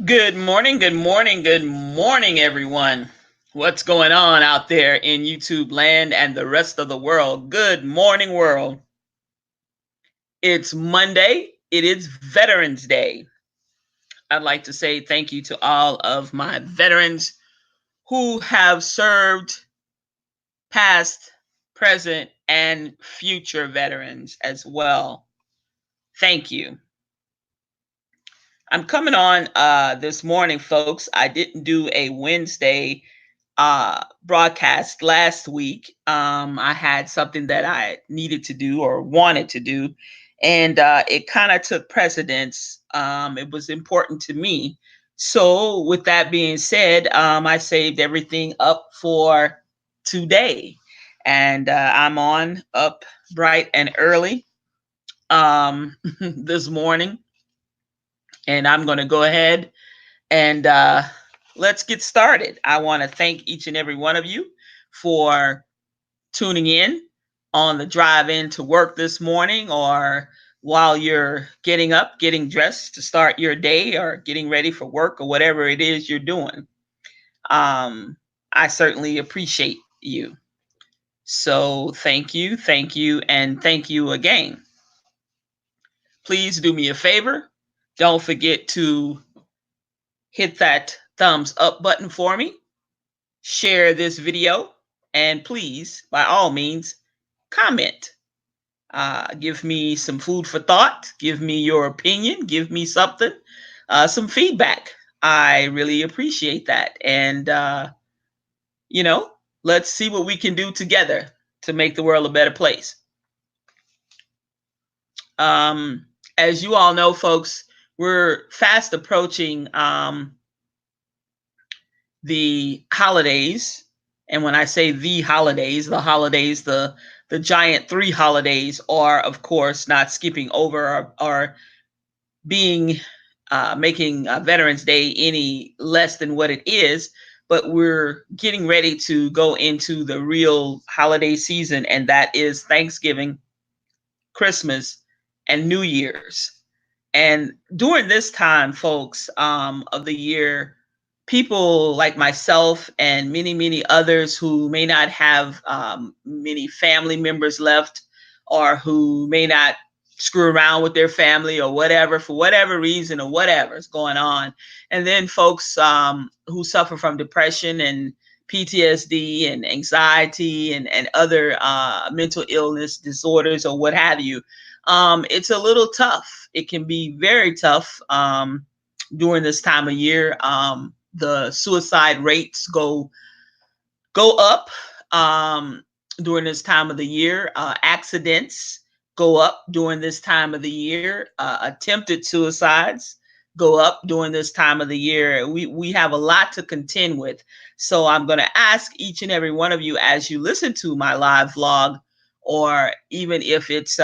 Good morning, good morning, good morning, everyone. What's going on out there in YouTube land and the rest of the world? Good morning, world. It's Monday. It is Veterans Day. I'd like to say thank you to all of my veterans who have served, past, present, and future veterans as well. Thank you. I'm coming on this morning, folks. I didn't do a Wednesday broadcast last week. I had something that I needed to do or wanted to do, and it kind of took precedence. It was important to me. So, with that being said, I saved everything up for today, and I'm on up bright and early this morning, and I'm going to go ahead and let's get started. I want to thank each and every one of you for tuning in on the drive in to work this morning or while you're getting up, getting dressed to start your day or getting ready for work or whatever it is you're doing. I certainly appreciate you. So thank you, and thank you again. Please do me a favor. Don't forget to hit that thumbs up button for me, share this video, and please, by all means, comment. Give me some food for thought. Give me your opinion. Give me something, some feedback. I really appreciate that. And, you know, let's see what we can do together to make the world a better place. Um, as you all know, folks, we're fast approaching the holidays. And when I say the holidays, the giant three holidays are, of course, not skipping over or being making Veterans Day any less than what it is. But we're getting ready to go into the real holiday season, and that is Thanksgiving, Christmas, and New Year's. And during this time, folks, of the year, people like myself and many, many others who may not have many family members left or who may not screw around with their family or whatever, for whatever reason or whatever is going on. And then folks who suffer from depression and PTSD and anxiety and other mental illness disorders or what have you. It's a little tough. It can be very tough during this time of year. The suicide rates go up during this time of the year. Accidents go up during this time of the year. Attempted suicides go up during this time of the year. We have a lot to contend with. So I'm going to ask each and every one of you as you listen to my live vlog, or even if it's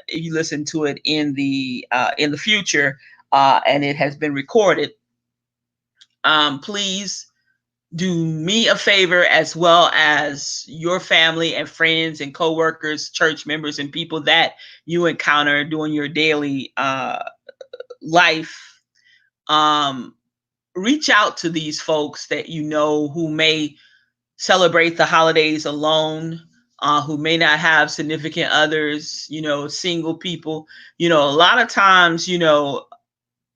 you listen to it in the future and it has been recorded. Please do me a favor, as well as your family and friends and coworkers, church members, and people that you encounter during your daily life. Um, Reach out to these folks that you know who may celebrate the holidays alone, who may not have significant others, single people. A lot of times,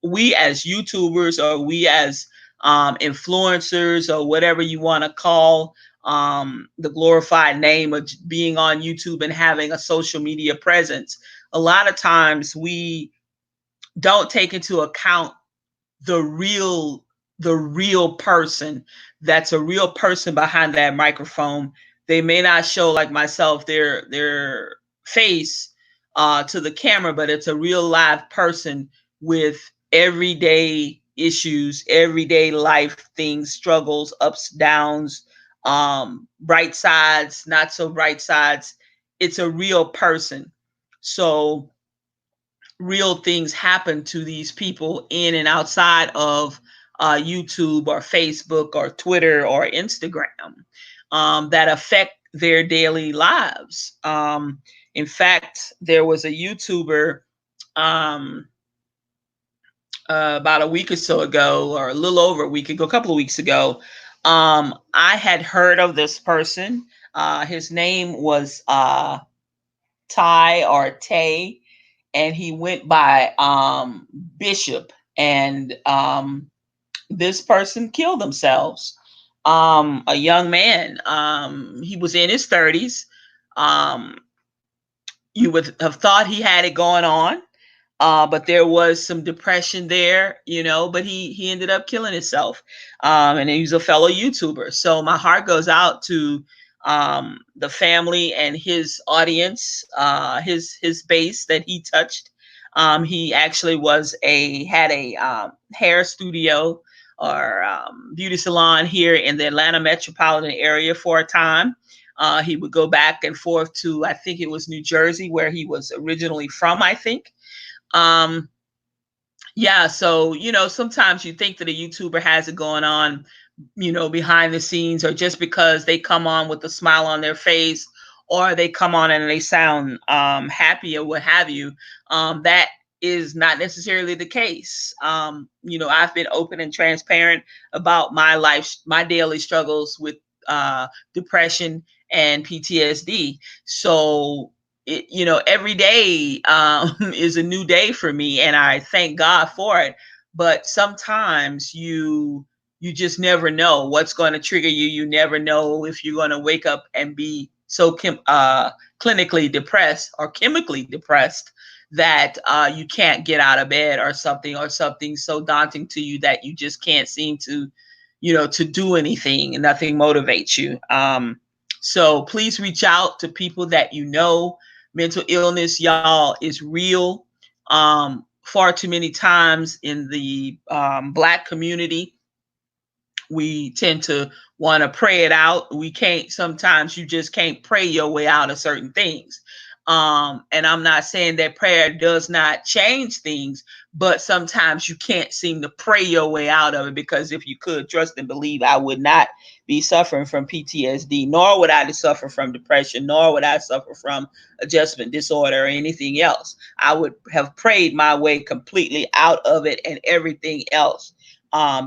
we as YouTubers or we as influencers or whatever you want to call the glorified name of being on YouTube and having a social media presence, a lot of times we don't take into account the real the real person that's a real person behind that microphone. They may not show, like myself, their face to the camera, but it's a real live person with everyday issues, everyday life things, struggles, ups, downs, bright sides, not so bright sides. It's a real person. So real things happen to these people in and outside of YouTube or Facebook or Twitter or Instagram that affect their daily lives. In fact, there was a YouTuber um, about a week or so ago, or a little over a week ago, a couple of weeks ago, I had heard of this person. His name was Ty or Tay, and he went by Bishop. And this person killed themselves. A young man. He was in his 30s. Um, you would have thought he had it going on, but there was some depression there, but he ended up killing himself. And he was a fellow YouTuber. So my heart goes out to the family and his audience, his base that he touched. He actually had a hair studio or beauty salon here in the Atlanta metropolitan area for a time. He would go back and forth to, I think it was New Jersey, where he was originally from, I think. um yeah, so sometimes you think that a YouTuber has it going on, behind the scenes, or just because they come on with a smile on their face, or they come on and they sound happy or what have you. That is not necessarily the case. I've been open and transparent about my daily struggles with depression and PTSD. So every day is a new day for me, and I thank God for it. But sometimes you just never know what's going to trigger you. You never know if you're going to wake up and be so clinically depressed or chemically depressed that you can't get out of bed, or something so daunting to you that you just can't seem to do anything, and nothing motivates you. So please reach out to people that you know. Mental illness, y'all, is real. Far too many times in the Black community, we tend to want to pray it out. We can't, sometimes you just can't pray your way out of certain things. And I'm not saying that prayer does not change things, but sometimes you can't seem to pray your way out of it, because if you could, trust and believe, I would not be suffering from PTSD, nor would I suffer from depression, nor would I suffer from adjustment disorder or anything else. I would have prayed my way completely out of it and everything else,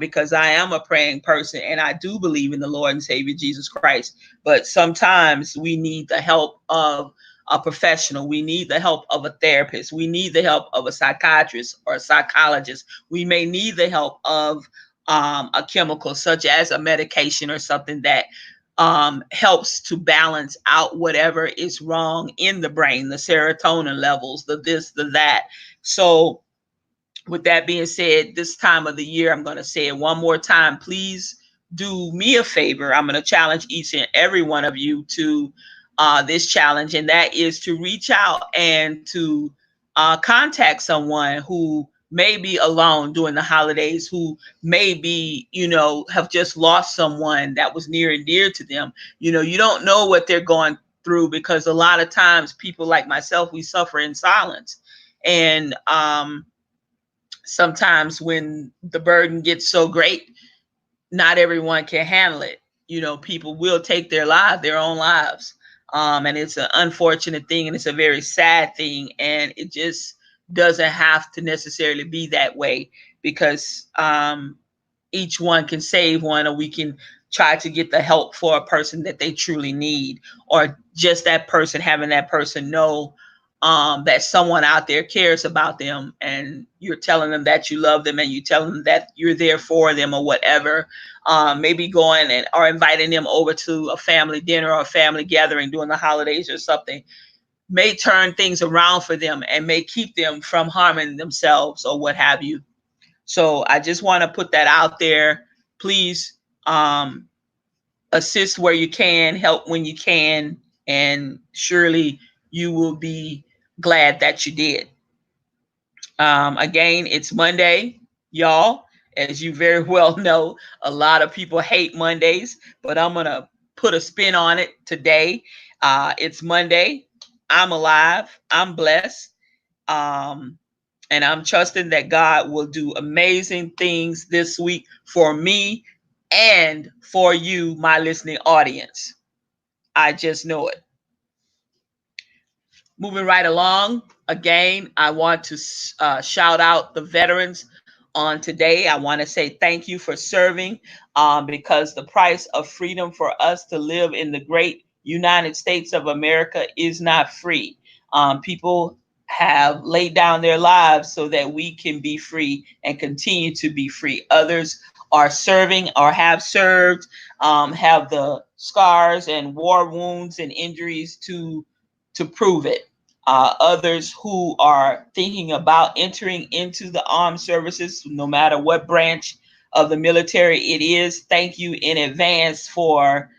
because I am a praying person and I do believe in the Lord and Savior Jesus Christ. But sometimes we need the help of a professional. We need the help of a therapist. We need the help of a psychiatrist or a psychologist. We may need the help of a chemical, such as a medication or something that helps to balance out whatever is wrong in the brain, the serotonin levels, the this, the that. So with that being said, this time of the year, I'm going to say it one more time. Please do me a favor. I'm going to challenge each and every one of you to this challenge, and that is to reach out and to contact someone who may be alone during the holidays, who may be, have just lost someone that was near and dear to them. You don't know what they're going through, because a lot of times people like myself, we suffer in silence. And sometimes when the burden gets so great, not everyone can handle it. People will take their own lives. And it's an unfortunate thing, and it's a very sad thing, and it just doesn't have to necessarily be that way, because each one can save one, or we can try to get the help for a person that they truly need, or just that person, having that person know that someone out there cares about them, and you're telling them that you love them, and you tell them that you're there for them, or whatever. Maybe going and or inviting them over to a family dinner or a family gathering during the holidays or something may turn things around for them and may keep them from harming themselves or what have you. So I just want to put that out there. Please assist where you can, help when you can, and surely you will be glad that you did. Again, it's Monday, y'all. As you very well know, a lot of people hate Mondays, but I'm going to put a spin on it today. It's Monday. I'm alive. I'm blessed. Um, and I'm trusting that God will do amazing things this week for me and for you, my listening audience. I just know it. Moving right along, again, I want to shout out the veterans on today. I want to say thank you for serving, because the price of freedom for us to live in the great United States of America is not free. People have laid down their lives so that we can be free and continue to be free. Others are serving or have served, have the scars and war wounds and injuries to prove it. Others who are thinking about entering into the armed services, no matter what branch of the military it is, thank you in advance for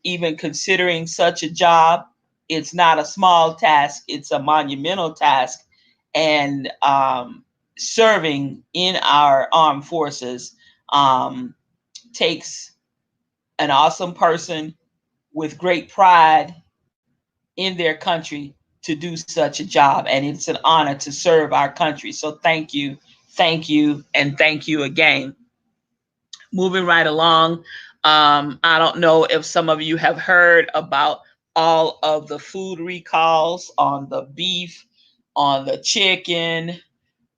even considering such a job. It's not a small task, it's a monumental task. And serving in our armed forces takes an awesome person with great pride in their country to do such a job. And it's an honor to serve our country. So thank you, and thank you again. Moving right along, I don't know if some of you have heard about all of the food recalls on the beef, on the chicken,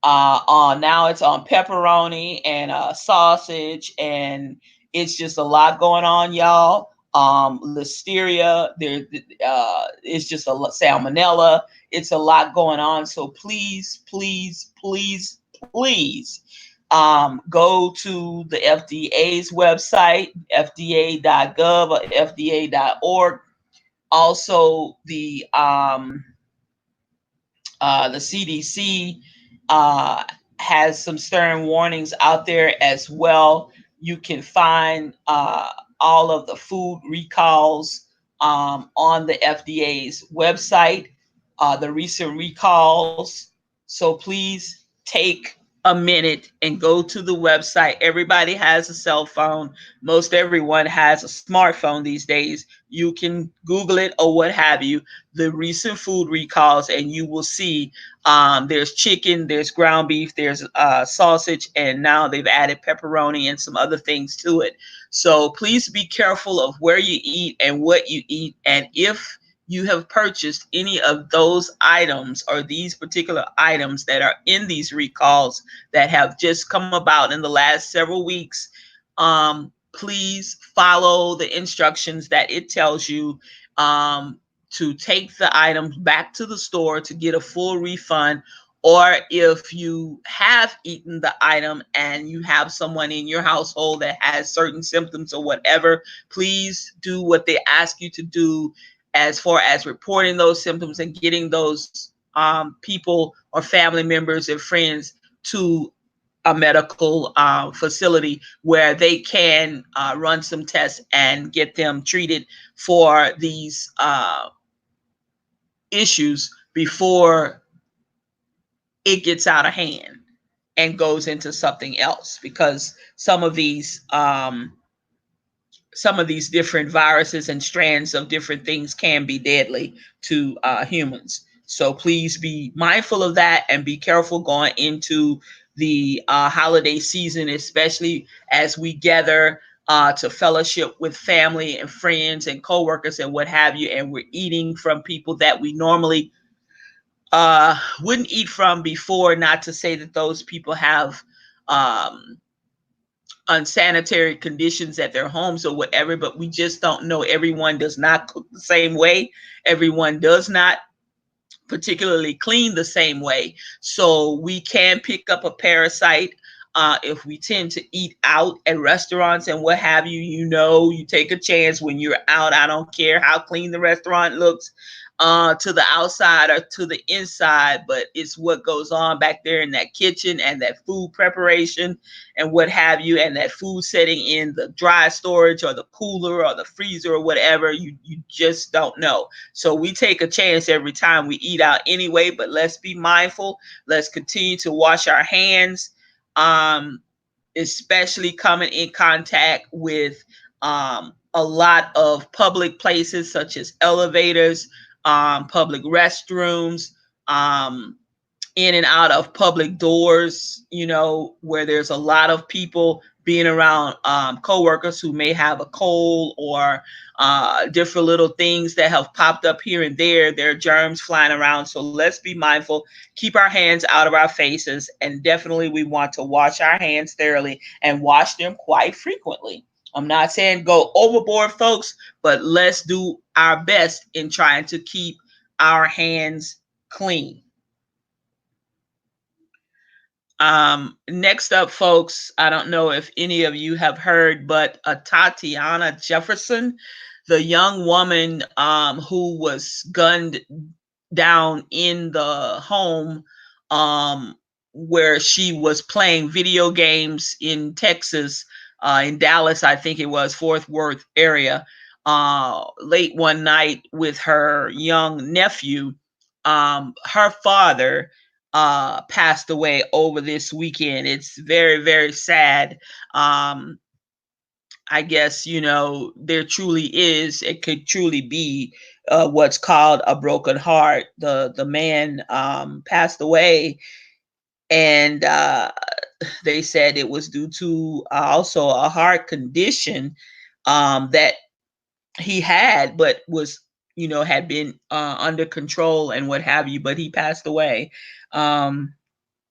on now it's on pepperoni and sausage, and it's just a lot going on, y'all. Listeria, there, it's just a salmonella. It's a lot going on. So please, please, please, please, go to the FDA's website, fda.gov or fda.org. Also, the CDC has some stern warnings out there as well. You can find all of the food recalls on the FDA's website, the recent recalls. So please take a minute and go to the website. Everybody has a cell phone. Most everyone has a smartphone these days. You can Google it or what have you, the recent food recalls, and you will see there's chicken, there's ground beef, there's sausage, and now they've added pepperoni and some other things to it. So please be careful of where you eat and what you eat. And if you have purchased any of those items or these particular items that are in these recalls that have just come about in the last several weeks, please follow the instructions that it tells you, to take the items back to the store to get a full refund. Or if you have eaten the item and you have someone in your household that has certain symptoms or whatever, please do what they ask you to do as far as reporting those symptoms and getting those people or family members and friends to a medical facility where they can run some tests and get them treated for these issues before it gets out of hand and goes into something else, because some of these different viruses and strands of different things can be deadly to humans. So please be mindful of that and be careful going into the holiday season, especially as we gather to fellowship with family and friends and coworkers and what have you, and we're eating from people that we normally wouldn't eat from before. Not to say that those people have unsanitary conditions at their homes or whatever, but we just don't know. Everyone does not cook the same way. Everyone does not particularly clean the same way. So we can pick up a parasite if we tend to eat out at restaurants and what have you. You take a chance when you're out. I don't care how clean the restaurant looks to the outside or to the inside, but it's what goes on back there in that kitchen and that food preparation and what have you, and that food setting in the dry storage or the cooler or the freezer or whatever. You just don't know. So we take a chance every time we eat out anyway, but let's be mindful. Let's continue to wash our hands, especially coming in contact with a lot of public places such as elevators, public restrooms, in and out of public doors, where there's a lot of people being around coworkers who may have a cold or different little things that have popped up here and there. There are germs flying around. So let's be mindful, keep our hands out of our faces, and definitely we want to wash our hands thoroughly and wash them quite frequently. I'm not saying go overboard, folks, but let's do our best in trying to keep our hands clean. Next up, folks, I don't know if any of you have heard, but Tatiana Jefferson, the young woman who was gunned down in the home where she was playing video games in Texas, in Dallas, I think it was, Fort Worth area, late one night with her young nephew. Her father passed away over this weekend. It's very, very sad. I guess, there truly is, it could truly be what's called a broken heart. The man passed away, and they said it was due to also a heart condition that he had, but was, had been under control and what have you, but he passed away. And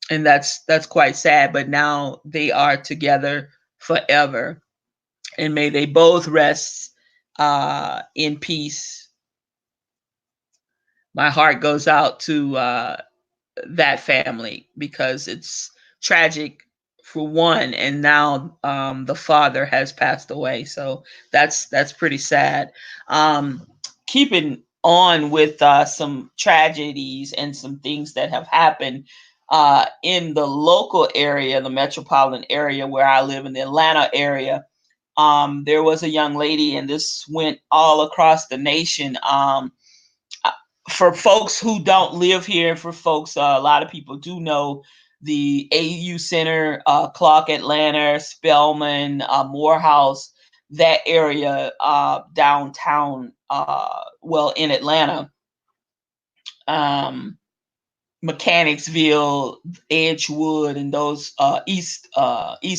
that's quite sad, but now they are together forever, and may they both rest in peace. My heart goes out to that family because it's tragic for one, and now the father has passed away, so that's pretty sad. Keeping on with some tragedies and some things that have happened in the local area, the metropolitan area where I live, in the Atlanta area. There was a young lady, and this went all across the nation. For folks who don't live here, for folks, a lot of people do know the AU Center, Clark Atlanta, Spelman, Morehouse, that area downtown, well, in Atlanta, Mechanicsville, Edgewood, and those East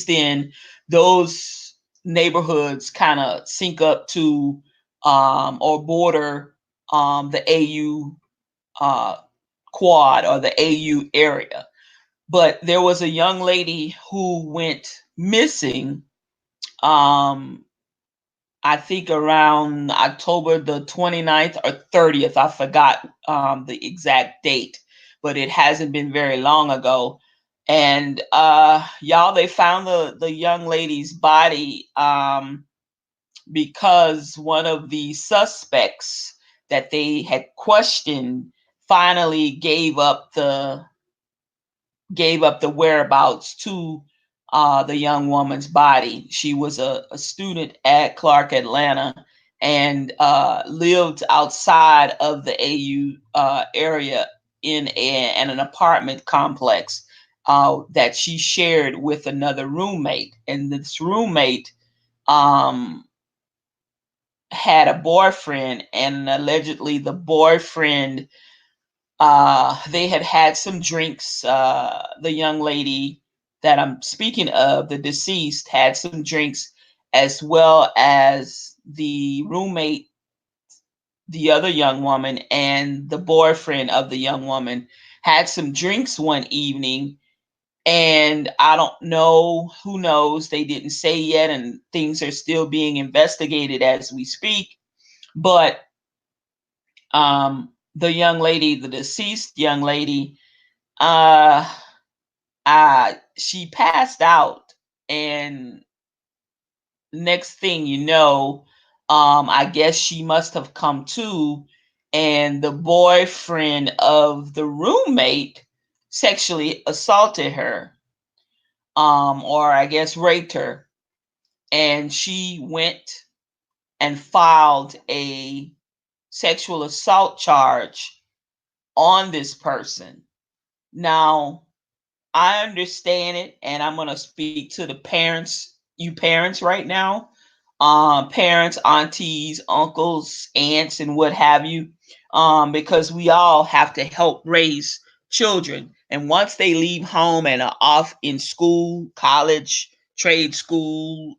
End, those neighborhoods kind of sync up to or border the AU quad or the AU area. But there was a young lady who went missing, I think around October the 29th or 30th. I forgot the exact date, but it hasn't been very long ago. And y'all, they found the young lady's body because one of the suspects that they had questioned finally gave up the whereabouts to the young woman's body. She was a student at Clark Atlanta and lived outside of the AU area in an apartment complex that she shared with another roommate. And this roommate had a boyfriend, and allegedly the boyfriend, they had some drinks. The young lady that I'm speaking of, the deceased, had some drinks, as well as the roommate, the other young woman, and the boyfriend of the young woman had some drinks one evening. And I don't know, who knows, they didn't say yet, and things are still being investigated as we speak. But the young lady, the deceased young lady, she passed out, and next thing you know, I guess she must have come to, and the boyfriend of the roommate sexually assaulted her, or I guess raped her, and she went and filed a sexual assault charge on this person. Now, I understand it, and I'm going to speak to the parents, you parents right now, parents, aunties, uncles, aunts, and what have you, because we all have to help raise children. And once they leave home and are off in school, college, trade school,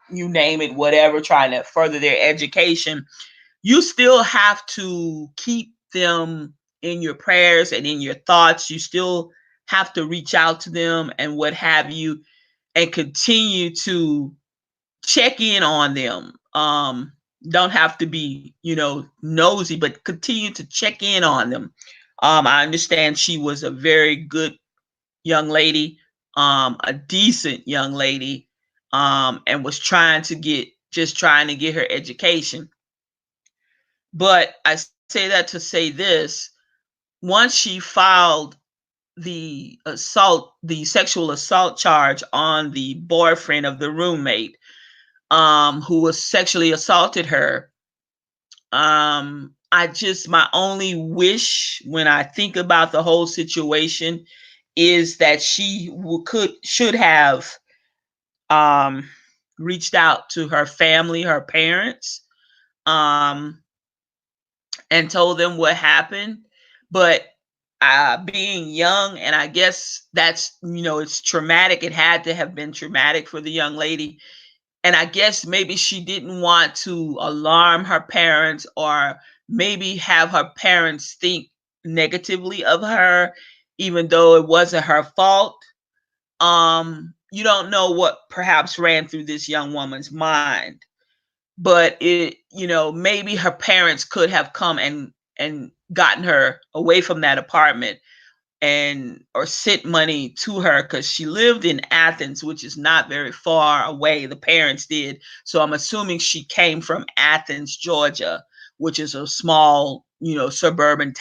you name it, whatever, trying to further their education, you still have to keep them in your prayers and in your thoughts. You still have to reach out to them and what have you, and continue to check in on them. Don't have to be, nosy, but continue to check in on them. I understand she was a very good young lady, a decent young lady, and was trying to get her education. But I say that to say this: once she filed the sexual assault charge on the boyfriend of the roommate, who was sexually assaulted her, my only wish when I think about the whole situation is that she should have um, reached out to her family, her parents, um, and told them what happened. But being young, and I guess that's, it's traumatic. It had to have been traumatic for the young lady. And I guess maybe she didn't want to alarm her parents, or maybe have her parents think negatively of her, even though it wasn't her fault. You don't know what perhaps ran through this young woman's mind, but maybe her parents could have come and gotten her away from that apartment, and or sent money to her, because she lived in Athens, which is not very far away. The parents did. So I'm assuming she came from Athens, Georgia, which is a small, suburban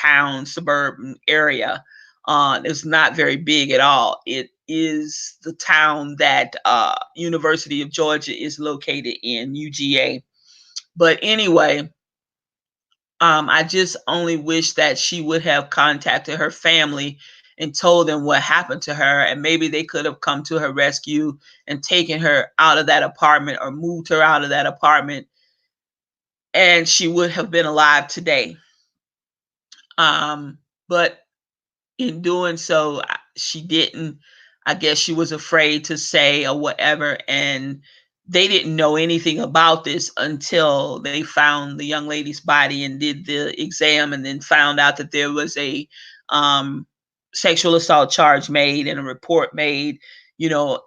area. It's not very big at all. It is the town that University of Georgia is located in, UGA. But anyway, I just only wish that she would have contacted her family and told them what happened to her, and maybe they could have come to her rescue and taken her out of that apartment, or moved her out of that apartment, and she would have been alive today. But in doing so, she didn't. I guess she was afraid to say or whatever, and they didn't know anything about this until they found the young lady's body and did the exam, and then found out that there was a um, sexual assault charge made and a report made. You know,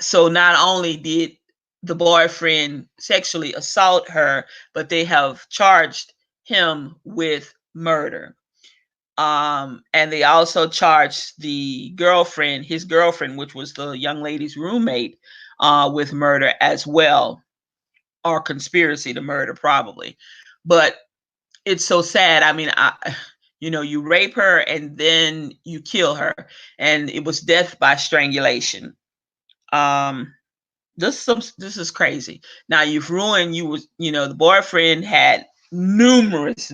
so not only did the boyfriend sexually assault her, but they have charged him with murder. And they also charged his girlfriend, which was the young lady's roommate, with murder as well, or conspiracy to murder, probably. But it's so sad. I mean, you rape her and then you kill her, and it was death by strangulation. Um, this is crazy. Now you've ruined. The boyfriend had numerous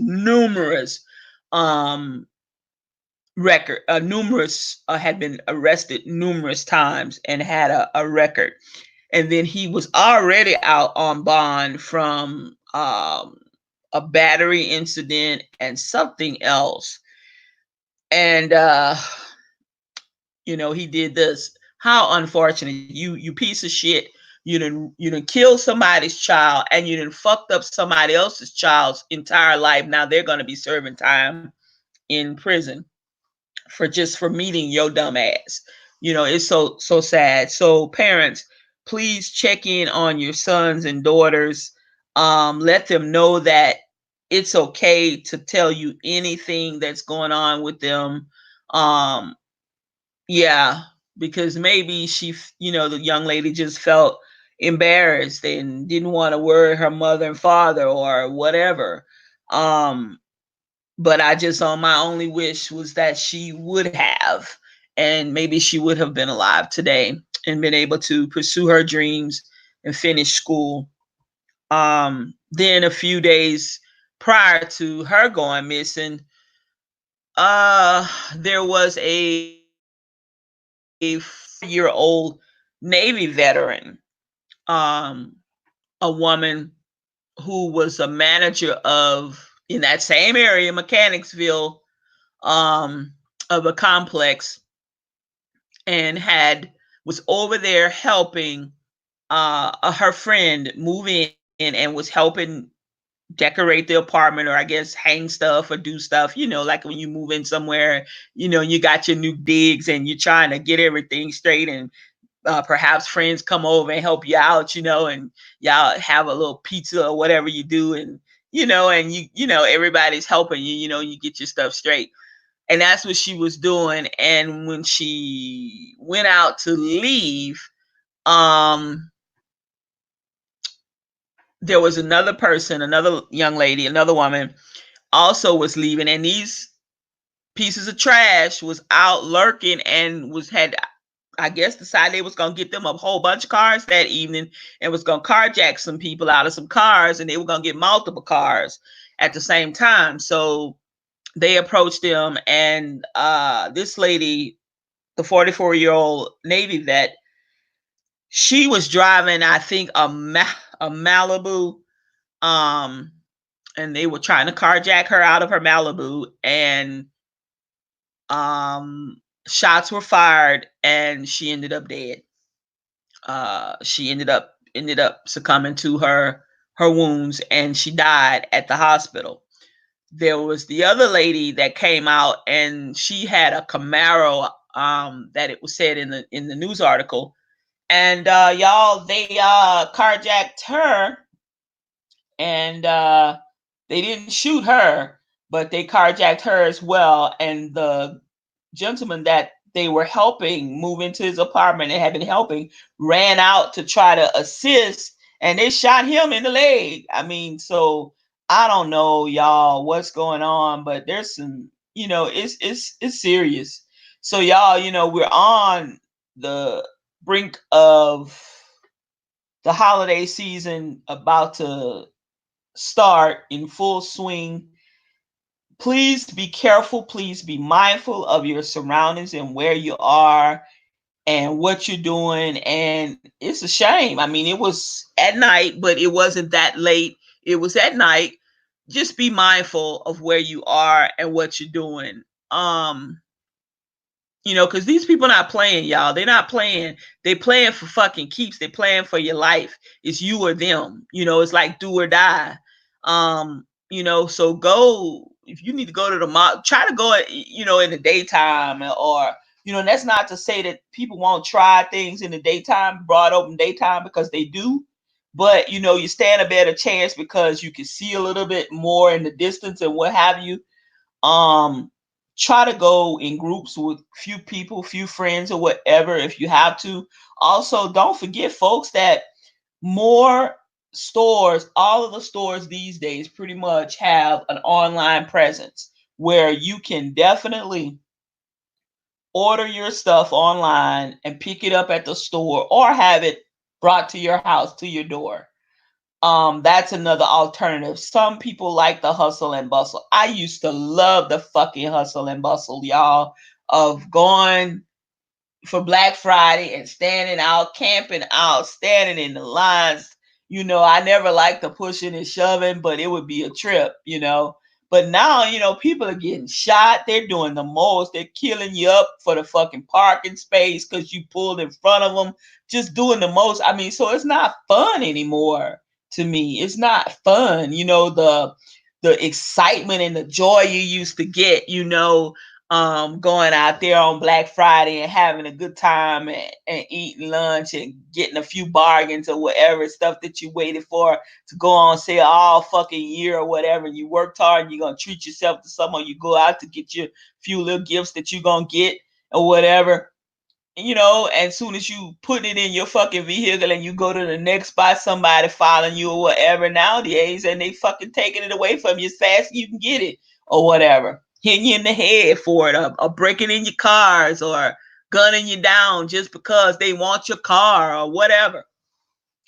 um record, numerous had been arrested numerous times and had a record, and then he was already out on bond from a battery incident and something else. And he did this. How unfortunate. You piece of shit. You didn't kill somebody's child, and you didn't fucked up somebody else's child's entire life. Now they're going to be serving time in prison for meeting your dumb ass. It's so sad. So parents, please check in on your sons and daughters. Let them know that it's okay to tell you anything that's going on with them. um yeah, because maybe the young lady just felt embarrassed and didn't want to worry her mother and father or whatever. um but my only wish was that she would have, and maybe she would have been alive today and been able to pursue her dreams and finish school. Then a few days prior to her going missing, there was a 4-year-old Navy veteran, um, a woman who was a manager in that same area, Mechanicsville, of a complex, and had was over there helping her friend move in and was helping decorate the apartment, or I guess hang stuff or do stuff, like when you move in somewhere, you got your new digs and you're trying to get everything straight, and perhaps friends come over and help you out, and y'all have a little pizza or whatever you do, and and everybody's helping you, you get your stuff straight. And that's what she was doing. And when she went out to leave, um there was another person, another young lady, another woman also was leaving, and these pieces of trash was out lurking and had, I guess, decided they was gonna get them a whole bunch of cars that evening and was gonna carjack some people out of some cars, and they were gonna get multiple cars at the same time. So they approached them, and this lady, the 44-year-old Navy vet, she was driving, I think, a Malibu, um, and they were trying to carjack her out of her Malibu, and shots were fired, and she ended up dead. She ended up succumbing to her wounds, and she died at the hospital. There was the other lady that came out, and she had a Camaro, that it was said in the news article, and y'all, they carjacked her, and they didn't shoot her, but they carjacked her as well. And the gentleman that they were helping move into his apartment and had been helping ran out to try to assist, and they shot him in the leg. I mean, so I don't know, y'all, what's going on, but there's some, it's serious. So y'all, we're on the brink of the holiday season about to start in full swing. Please be careful. Please be mindful of your surroundings and where you are and what you're doing. And it's a shame. I mean, it was at night, but it wasn't that late. It was at night. Just be mindful of where you are and what you're doing. Because these people not playing, y'all. They're not playing. They playing for fucking keeps. They playing for your life. It's you or them. It's like do or die. So go, if you need to go to the mall, try to go, in the daytime, or, that's not to say that people won't try things in the daytime, broad open daytime, because they do. But, you stand a better chance because you can see a little bit more in the distance and what have you. Try to go in groups with few people, few friends, or whatever, if you have to. Also, don't forget, folks, that more stores, all of the stores these days pretty much have an online presence where you can definitely order your stuff online and pick it up at the store, or have it brought to your house, to your door. That's another alternative. Some people like the hustle and bustle. I used to love the fucking hustle and bustle, y'all, of going for Black Friday and standing out, camping out, standing in the lines. I never liked the pushing and shoving, but it would be a trip. But now, people are getting shot. They're doing the most. They're killing you up for the fucking parking space because you pulled in front of them. Just doing the most. I mean, so it's not fun anymore to me. It's not fun. The excitement and the joy you used to get, going out there on Black Friday and having a good time, and eating lunch and getting a few bargains or whatever stuff that you waited for to go on sale all fucking year or whatever. You worked hard and you're going to treat yourself to someone. You go out to get your few little gifts that you're going to get or whatever. As soon as you put it in your fucking vehicle and you go to the next spot, somebody following you or whatever nowadays, and they fucking taking it away from you as fast as you can get it or whatever. Hitting you in the head for it, or breaking in your cars, or gunning you down just because they want your car or whatever.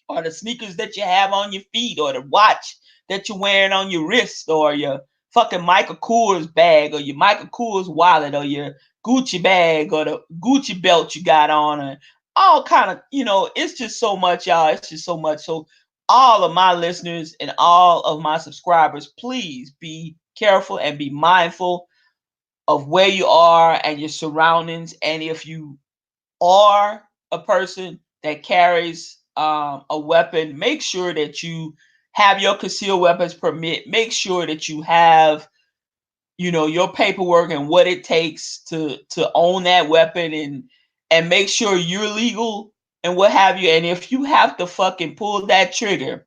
Or the sneakers that you have on your feet, or the watch that you're wearing on your wrist, or your fucking Michael Kors bag, or your Michael Kors wallet, or your Gucci bag, or the Gucci belt you got on, and all kind of, it's just so much, y'all. It's just so much. So all of my listeners and all of my subscribers, please be careful and be mindful of where you are and your surroundings. And if you are a person that carries a weapon, make sure that you have your concealed weapons permit. Make sure that you have, your paperwork and what it takes to own that weapon, and make sure you're legal and what have you. And if you have to fucking pull that trigger,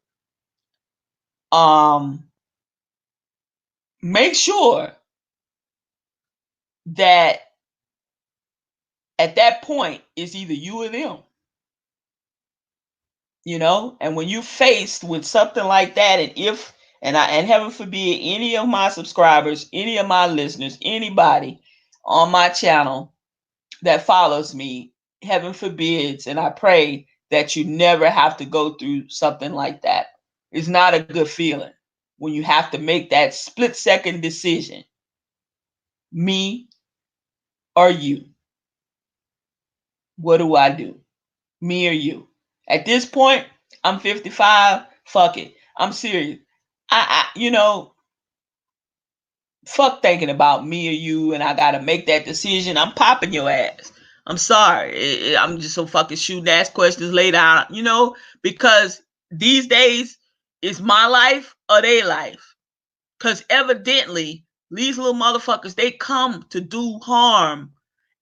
make sure that at that point it's either you or them. And when you faced with something like that, and heaven forbid any of my subscribers, any of my listeners, anybody on my channel that follows me, heaven forbids, and I pray that you never have to go through something like that. It's not a good feeling when you have to make that split-second decision. Me or you? What do I do? Me or you? At this point, I'm 55. Fuck it. I'm serious. Fuck thinking about me or you, and I gotta make that decision. I'm popping your ass. I'm sorry. I'm just so fucking shooting ass questions later, because these days it's my life or their life. Because evidently, these little motherfuckers, they come to do harm,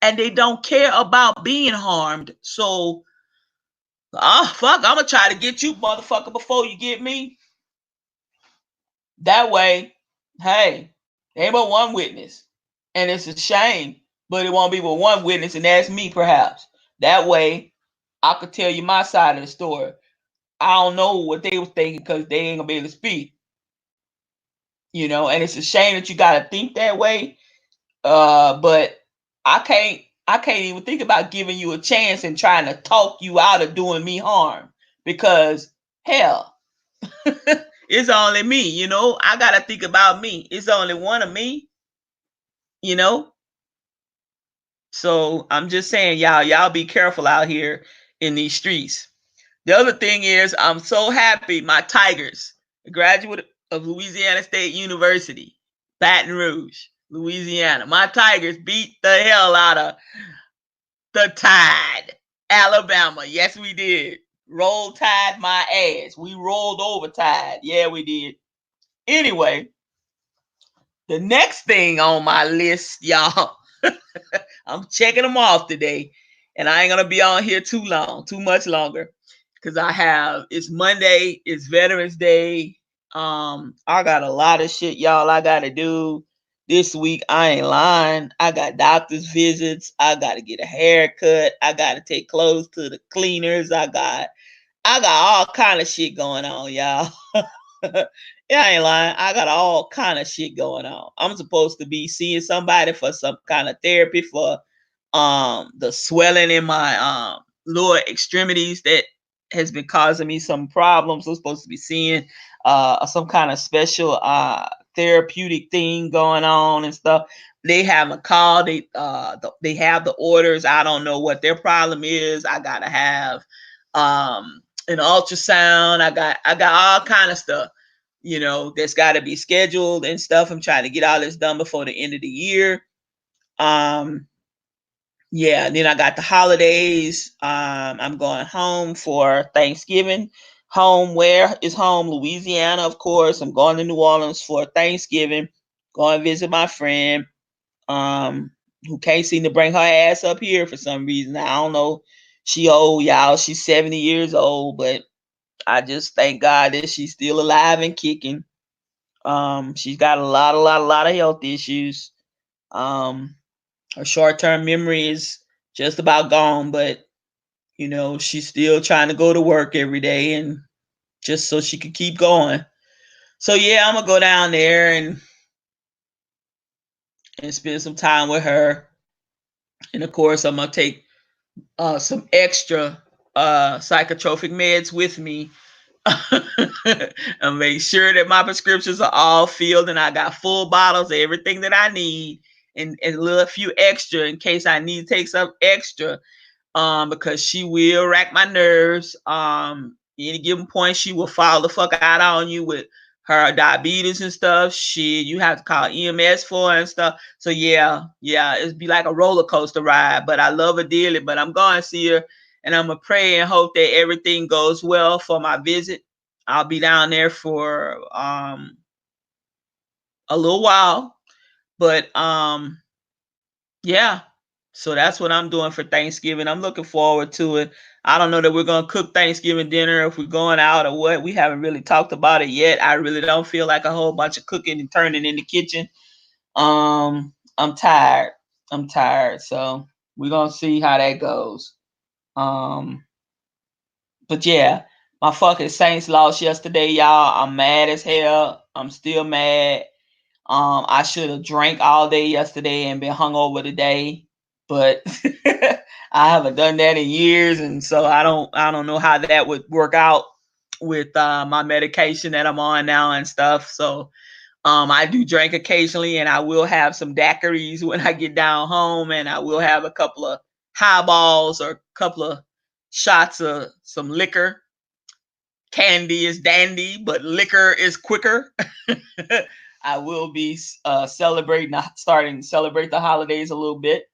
and they don't care about being harmed. So, fuck, I'm gonna try to get you, motherfucker, before you get me. That way, hey, there ain't but one witness. And it's a shame, but it won't be but one witness, and that's me, perhaps. That way, I could tell you my side of the story. I don't know what they was thinking because they ain't gonna be able to speak. And it's a shame that you gotta think that way. But I can't even think about giving you a chance and trying to talk you out of doing me harm, because hell, it's only me, I gotta think about me. It's only one of me, So I'm just saying, y'all be careful out here in these streets. The other thing is, I'm so happy my Tigers, a graduate of Louisiana State University, Baton Rouge, Louisiana. My Tigers beat the hell out of the Tide, Alabama. Yes, we did. Roll Tide my ass. We rolled over Tide. Yeah, we did. Anyway, the next thing on my list, y'all, I'm checking them off today, and I ain't gonna be on here too much longer, because it's Monday, it's Veterans Day. I got a lot of shit, y'all, I gotta do this week. I ain't lying. I got doctor's visits. I gotta get a haircut. I gotta take clothes to the cleaners. I got all kind of shit going on, y'all. Yeah, I ain't lying. I got all kind of shit going on. I'm supposed to be seeing somebody for some kind of therapy for the swelling in my lower extremities that has been causing me some problems. I'm supposed to be seeing some kind of special therapeutic thing going on and stuff. They haven't called. They have the orders. I don't know what their problem is. I gotta have an ultrasound. I got all kind of stuff, that's got to be scheduled and stuff. I'm trying to get all this done before the end of the year. Yeah, and then I got the holidays. I'm going home for Thanksgiving. Home, where is home? Louisiana, of course. I'm going to New Orleans for Thanksgiving. Going to visit my friend, who can't seem to bring her ass up here for some reason. I don't know. She old, y'all. She's 70 years old, but I just thank God that she's still alive and kicking. She's got a lot of health issues. Her short-term memory is just about gone, but she's still trying to go to work every day, and just so she could keep going. So yeah, I'm gonna go down there and spend some time with her. And of course, I'm gonna take some extra psychotropic meds with me and make sure that my prescriptions are all filled and I got full bottles of everything that I need, and a little few extra in case I need to take some extra, because she will rack my nerves. Any given point, she will fall the fuck out on you with her diabetes and stuff. Shit, you have to call EMS for her and stuff. So yeah, it'd be like a roller coaster ride, but I love her dearly. But I'm going to see her, and I'm gonna pray and hope that everything goes well for my visit. I'll be down there for a little while, but yeah. So that's what I'm doing for Thanksgiving. I'm looking forward to it. I don't know that we're gonna cook Thanksgiving dinner if we're going out or what. We haven't really talked about it yet. I really don't feel like a whole bunch of cooking and turning in the kitchen. I'm tired. I'm tired. So we're gonna see how that goes. But yeah, my fucking Saints lost yesterday, y'all. I'm mad as hell. I'm still mad. I should have drank all day yesterday and been hungover today, but I haven't done that in years, and so I don't know how that would work out with my medication that I'm on now and stuff. So I do drink occasionally, and I will have some daiquiris when I get down home, and I will have a couple of highballs or a couple of shots of some liquor. Candy is dandy, but liquor is quicker. I will be starting to celebrate the holidays a little bit.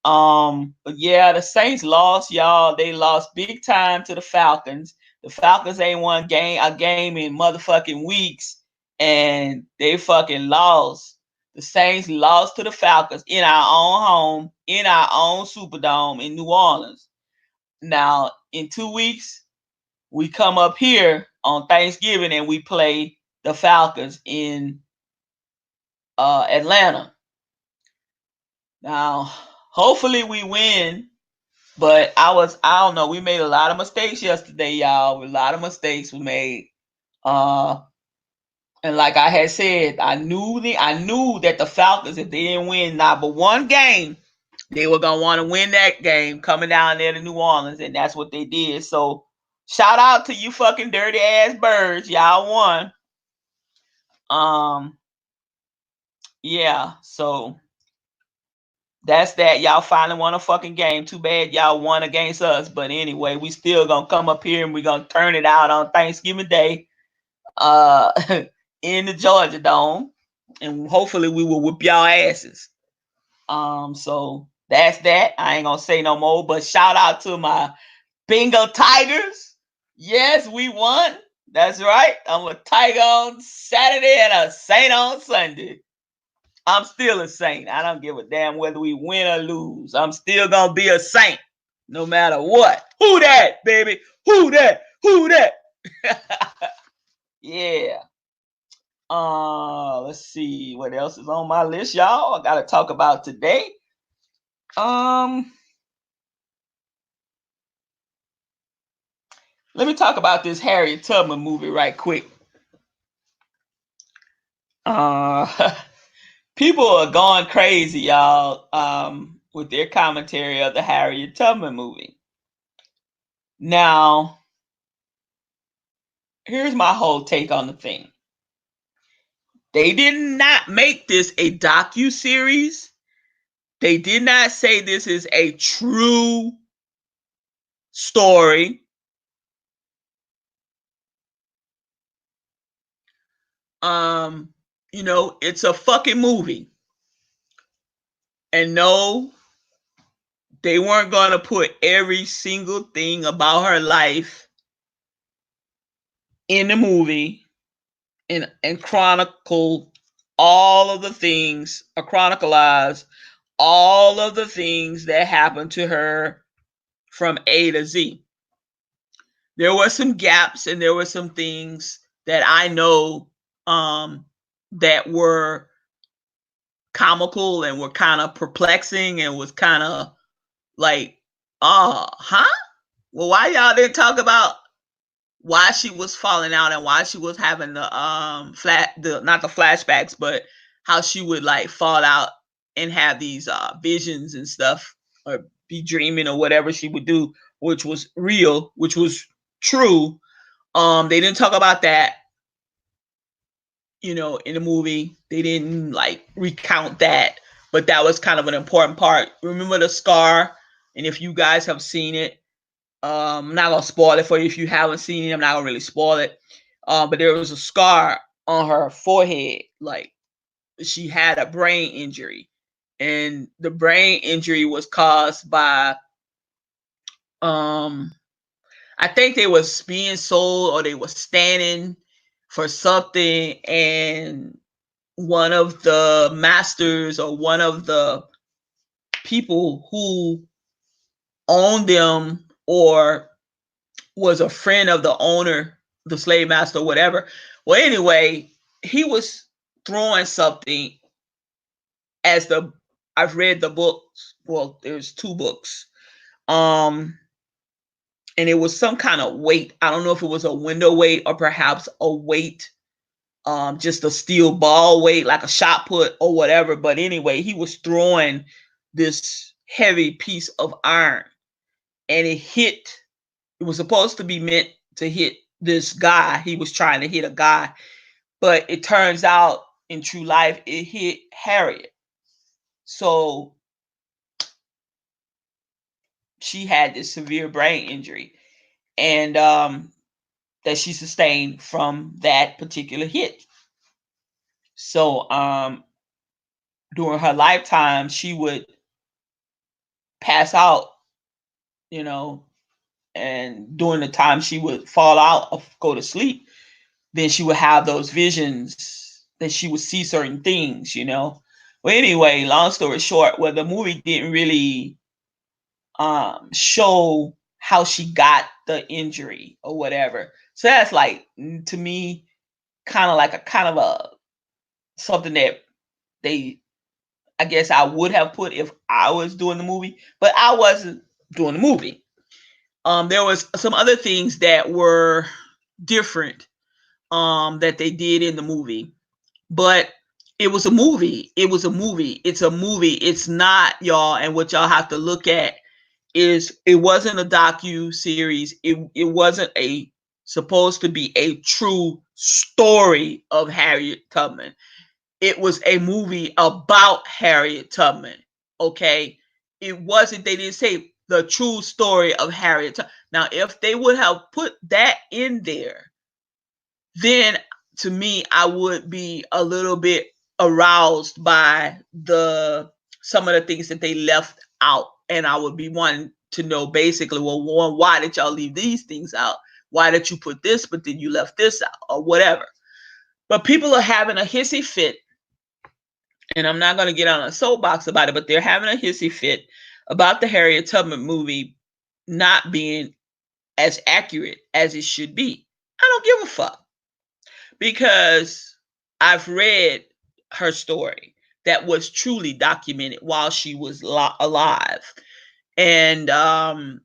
But yeah, the Saints lost, y'all. They lost big time to the Falcons. The Falcons ain't won a game in motherfucking weeks, and they fucking lost. The Saints lost to the Falcons in our own home, in our own Superdome in New Orleans. Now, in 2 weeks, we come up here on Thanksgiving and we play the Falcons in Atlanta. Now, hopefully we win, but I don't know, we made a lot of mistakes yesterday, y'all. A lot of mistakes we made. And like I had said, I knew that the Falcons, if they didn't win not but one game, they were gonna want to win that game coming down there to New Orleans, and that's what they did. So shout out to you fucking dirty ass birds, y'all won. Yeah, so that's that. Y'all finally won a fucking game. Too bad y'all won against us, but anyway, we still gonna come up here and we gonna turn it out on Thanksgiving Day, in the Georgia Dome, and hopefully we will whip y'all asses. So that's that. I ain't gonna say no more, but shout out to my Bengal Tigers. Yes, we won. That's right. I'm a Tiger on Saturday and a Saint on Sunday. I'm still a Saint. I don't give a damn whether we win or lose. I'm still gonna be a Saint no matter what. Who that, baby? Who that? Who that? Yeah. Let's see what else is on my list, y'all. I gotta talk about today. Let me talk about this Harriet Tubman movie right quick. People are going crazy, y'all, with their commentary of the Harriet Tubman movie. Now, here's my whole take on the thing. They did not make this a docu-series. They did not say this is a true story. It's a fucking movie. And no, they weren't going to put every single thing about her life in the movie and chronicle all of the things, or chronicleize all of the things that happened to her from A to Z. There were some gaps and there were some things that I know that were comical and were kind of perplexing and was kind of like, huh? Well, why y'all didn't talk about why she was falling out and why she was having the not the flashbacks, but how she would like fall out and have these visions and stuff, or be dreaming or whatever she would do, which was real, which was true. They didn't talk about that, in the movie. They didn't like recount that, but that was kind of an important part. Remember the scar, and if you guys have seen it, I'm not gonna spoil it for you if you haven't seen it. I'm not gonna really spoil it. But there was a scar on her forehead, like she had a brain injury, and the brain injury was caused by Um, I think they was being sold or they was standing for something, and one of the masters or one of the people who owned them or was a friend of the owner, the slave master, whatever. Well, anyway, he was throwing something as the I've read the books. Well, there's two books. Um, and it was some kind of weight. I don't know if it was a window weight or perhaps a weight, just a steel ball weight, like a shot put or whatever. But anyway, he was throwing this heavy piece of iron, and it hit. It was supposed to be meant to hit this guy. He was trying to hit a guy, but it turns out in true life it hit Harriet. So she had this severe brain injury, and that she sustained from that particular hit. So during her lifetime, she would pass out, you know, and during the time she would fall out or go to sleep, then she would have those visions that she would see certain things, you know. Well, anyway, long story short, well, the movie didn't really show how she got the injury or whatever. So that's like to me kind of a something that they I guess I would have put if I was doing the movie, but I wasn't doing the movie. There was some other things that were different that they did in the movie, but it was a movie. It was a movie. It's a movie. It's not y'all. And what y'all have to look at is it wasn't a docu series. It wasn't a supposed to be a true story of Harriet Tubman. It was a movie about Harriet Tubman. Okay, it wasn't. They didn't say the true story of Harriet Tubman. Now, if they would have put that in there, then to me, I would be a little bit aroused by the some of the things that they left out, and I would be wanting to know basically, well, one, why did y'all leave these things out? Why did you put this, but then you left this out, or whatever? But people are having a hissy fit, and I'm not going to get on a soapbox about it, but they're having a hissy fit about the Harriet Tubman movie not being as accurate as it should be. I don't give a fuck because I've read her story that was truly documented while she was alive. And, I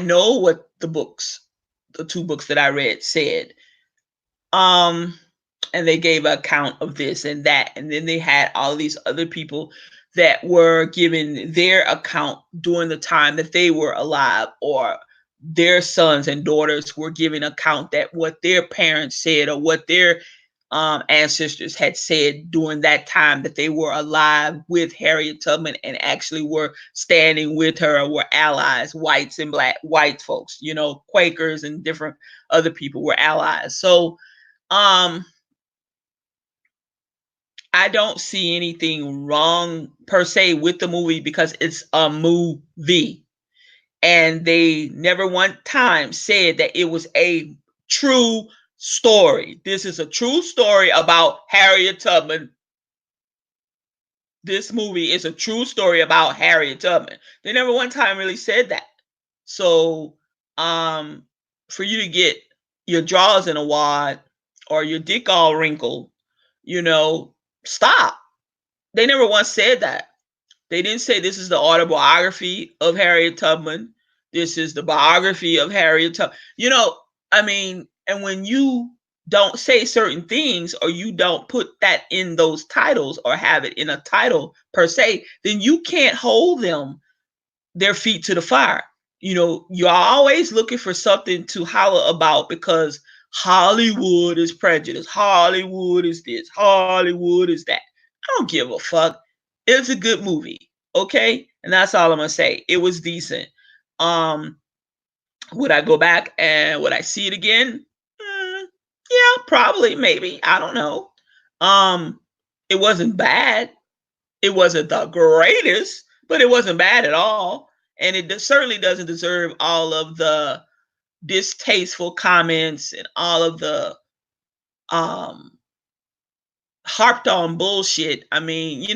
know what the two books that I read said. Um, and they gave an account of this and that. And then they had all these other people that were giving their account during the time that they were alive, or their sons and daughters were giving account that what their parents said or what their ancestors had said during that time that they were alive with Harriet Tubman and actually were standing with her or were allies, whites and black white folks, Quakers and different other people were allies. So um I don't see anything wrong per se with the movie because it's a movie. And they never one time said that it was a true story. This is a true story about Harriet Tubman. This movie is a true story about Harriet Tubman. They never one time really said that. So, for you to get your drawers in a wad or your dick all wrinkled, stop. They never once said that. They didn't say this is the autobiography of Harriet Tubman. This is the biography of Harriet Tubman. And when you don't say certain things or you don't put that in those titles or have it in a title per se, then you can't hold their feet to the fire. You're always looking for something to holler about because Hollywood is prejudice. Hollywood is this. Hollywood is that. I don't give a fuck. It's a good movie. Okay? And that's all I'm gonna say. It was decent. Um, would I go back and would I see it again? Yeah, probably, maybe. I don't know. Um, it wasn't bad. It wasn't the greatest, but it wasn't bad at all. And it certainly doesn't deserve all of the distasteful comments and all of the harped on bullshit. I mean,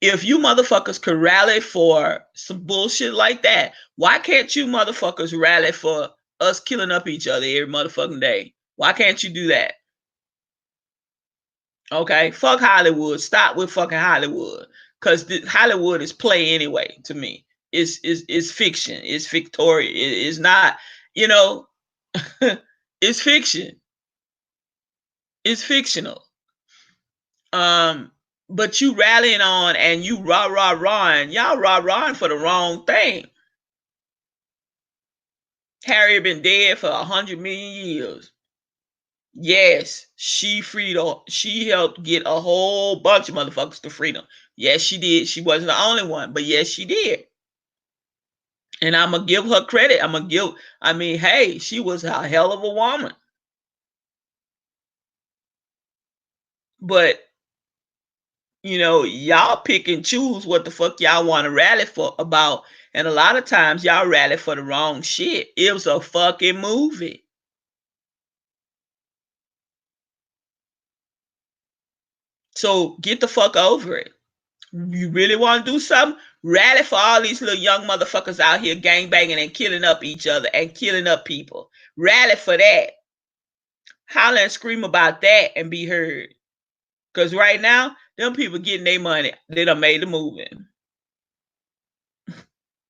if you motherfuckers could rally for some bullshit like that, why can't you motherfuckers rally for us killing up each other every motherfucking day? Why can't you do that? Okay, fuck Hollywood. Stop with fucking Hollywood, because Hollywood is play anyway. To me, it's fiction. It's Victoria. It's not. It's fiction. It's fictional. But you rallying on and you rah-rahing, y'all rah-rahing for the wrong thing. Harriet been dead for 100 million years. Yes, she helped get a whole bunch of motherfuckers to freedom. Yes, she did. She wasn't the only one, but yes, she did. And I'm gonna give her credit. Hey, she was a hell of a woman. But y'all pick and choose what the fuck y'all want to rally for about. And a lot of times y'all rally for the wrong shit. It was a fucking movie. So get the fuck over it. You really want to do something? Rally for all these little young motherfuckers out here gang banging and killing up each other and killing up people. Rally for that. Holler and scream about that and be heard. Because right now, them people getting their money. They done made the movie.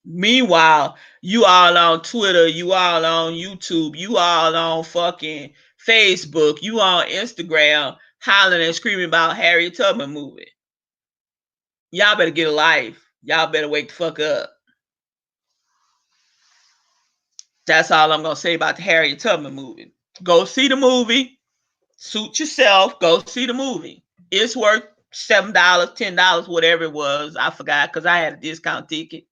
Meanwhile, you all on Twitter, you all on YouTube, you all on fucking Facebook, you on Instagram, hollering and screaming about Harriet Tubman movie. Y'all better get a life. Y'all better wake the fuck up. That's all I'm gonna say about the Harriet Tubman movie. Go see the movie. Suit yourself. Go see the movie. It's worth $7, $10, whatever it was. I forgot because I had a discount ticket.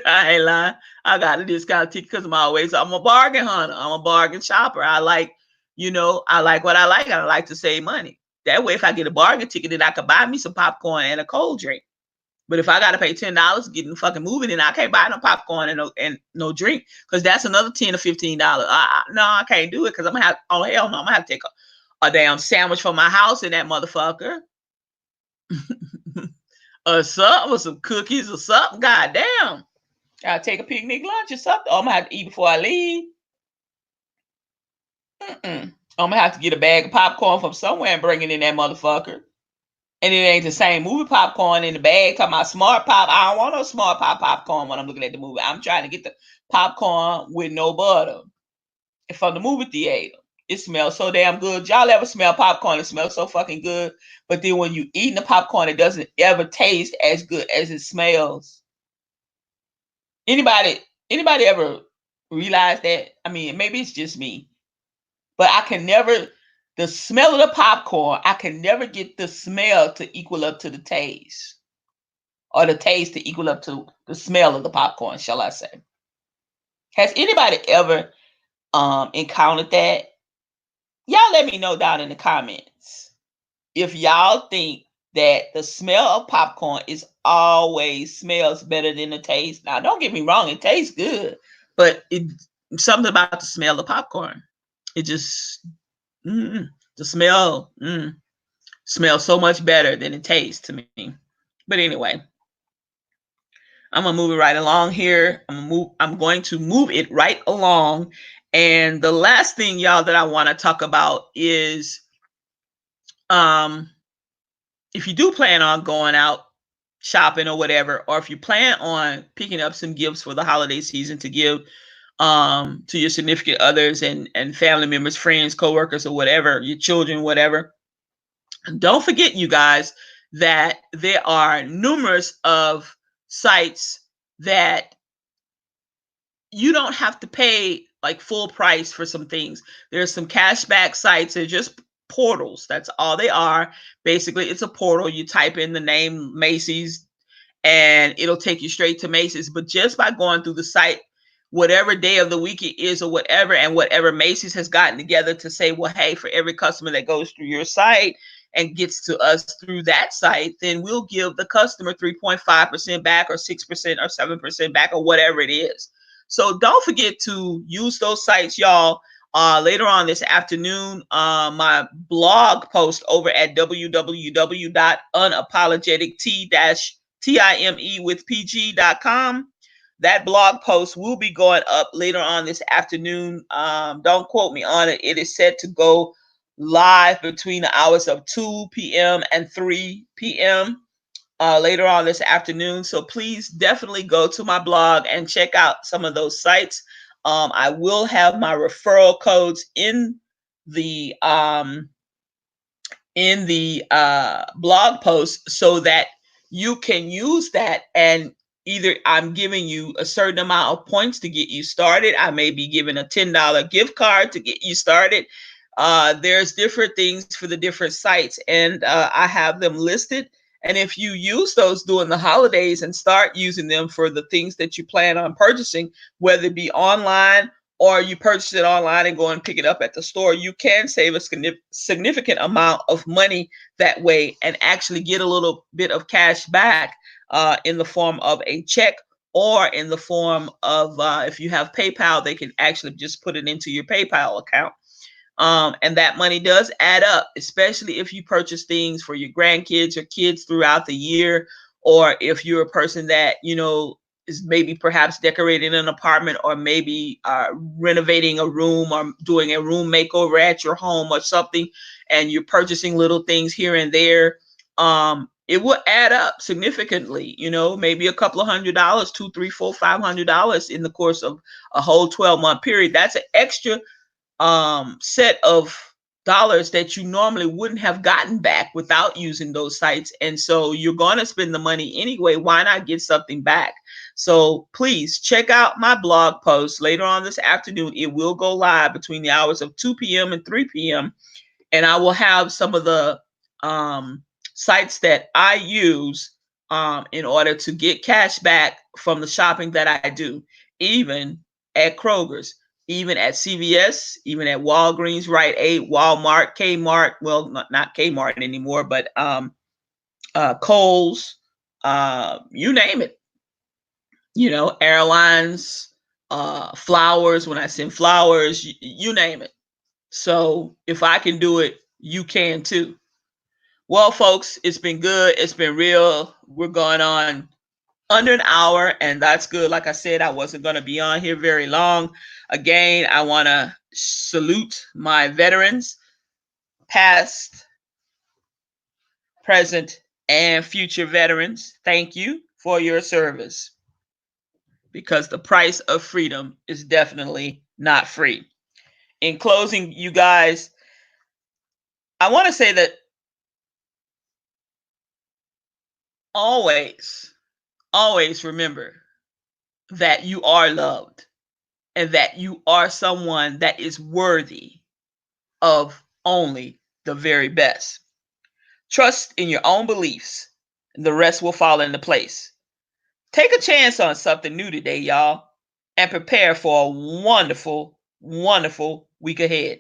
I ain't lying. I got a discount ticket because I'm a bargain hunter. I'm a bargain shopper. I like what I like. I like to save money. That way, if I get a bargain ticket, then I could buy me some popcorn and a cold drink. But if I gotta pay $10 to get in the fucking movie, then I can't buy no popcorn and no drink, because that's another $10 or $15. No, I can't do it, because I'm gonna have. Oh hell no, I'm gonna have to take a damn sandwich from my house in that motherfucker. Or something, or some cookies or something. Goddamn. I'll take a picnic lunch or something. Oh, I'm gonna have to eat before I leave. I'm gonna have to get a bag of popcorn from somewhere and bring it in that motherfucker. And it ain't the same movie popcorn in the bag. Talking about smart pop. I don't want no smart pop popcorn when I'm looking at the movie. I'm trying to get the popcorn with no butter from the movie theater. It smells so damn good. Y'all ever smell popcorn? It smells so fucking good. But then when you eat the popcorn, it doesn't ever taste as good as it smells. Anybody ever realize that? I mean, maybe it's just me, but I can never. The smell of the popcorn, I can never get the smell to equal up to the taste, or the taste to equal up to the smell of the popcorn, shall I say. Has anybody ever encountered that? Y'all let me know down in the comments if y'all think that the smell of popcorn is always smells better than the taste. Now, don't get me wrong, it tastes good, but something about the smell of popcorn. It just the smell smells so much better than it tastes to me. But anyway, I'm gonna move it right along here. I'm going to move it right along. And the last thing, y'all, that I want to talk about is if you do plan on going out shopping or whatever, or if you plan on picking up some gifts for the holiday season to give to your significant others and family members, friends, coworkers, or whatever, your children, whatever. Don't forget, you guys, that there are numerous of sites that you don't have to pay like full price for some things. There's some cashback sites. They're just portals. That's all they are. Basically, it's a portal. You type in the name Macy's and it'll take you straight to Macy's. But just by going through the site, whatever day of the week it is or whatever, and whatever Macy's has gotten together to say, well, hey, for every customer that goes through your site, and gets to us through that site, then we'll give the customer 3.5% back or 6% or 7% back or whatever it is. So don't forget to use those sites, y'all. Later on this afternoon, my blog post over at www.unapologetic-timewithpg.com. That blog post will be going up later on this afternoon. Don't quote me on it. It is set to go live between the hours of 2 p.m. and 3 p.m. Later on this afternoon. So please definitely go to my blog and check out some of those sites. I will have my referral codes in the blog post so that you can use that, and either I'm giving you a certain amount of points to get you started. I may be giving a $10 gift card to get you started. There's different things for the different sites, and I have them listed. And if you use those during the holidays and start using them for the things that you plan on purchasing, whether it be online or you purchase it online and go and pick it up at the store, you can save a significant amount of money that way and actually get a little bit of cash back in the form of a check, or in the form of, if you have PayPal, they can actually just put it into your PayPal account. And that money does add up, especially if you purchase things for your grandkids or kids throughout the year, or if you're a person that, is maybe perhaps decorating an apartment, or maybe renovating a room, or doing a room makeover at your home or something, and you're purchasing little things here and there. It will add up significantly, maybe a couple of $100, $200, $300, $400, $500 in the course of a whole 12-month period. That's an extra set of dollars that you normally wouldn't have gotten back without using those sites. And so you're going to spend the money anyway. Why not get something back? So please check out my blog post later on this afternoon. It will go live between the hours of 2 p.m. and 3 p.m. And I will have some of the sites that I use in order to get cash back from the shopping that I do, even at Kroger's, even at CVS, even at Walgreens, Rite Aid, Walmart, Kmart. Well, not Kmart anymore, but Kohl's, you name it. Airlines, flowers. When I send flowers, you name it. So if I can do it, you can too. Well, folks, it's been good. It's been real. We're going on under an hour, and that's good. Like I said, I wasn't going to be on here very long. Again, I want to salute my veterans, past, present, and future veterans. Thank you for your service, because the price of freedom is definitely not free. In closing, you guys, I want to say that always remember that you are loved, and that you are someone that is worthy of only the very best. Trust in your own beliefs, and the rest will fall into place. Take a chance on something new today, y'all, and prepare for a wonderful, wonderful week ahead.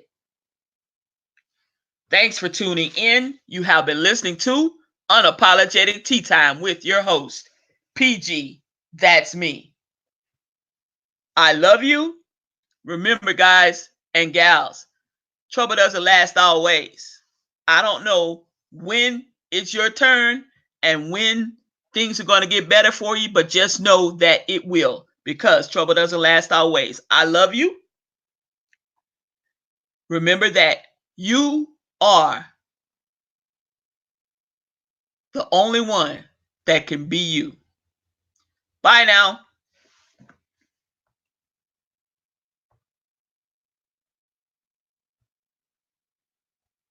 Thanks for tuning in. You have been listening to Unapologetic Tea Time with your host, PG. That's me. I love you. Remember, guys and gals, trouble doesn't last always. I don't know when it's your turn and when things are going to get better for you, but just know that it will, because trouble doesn't last always. I love you. Remember that you are the only one that can be you. Bye now.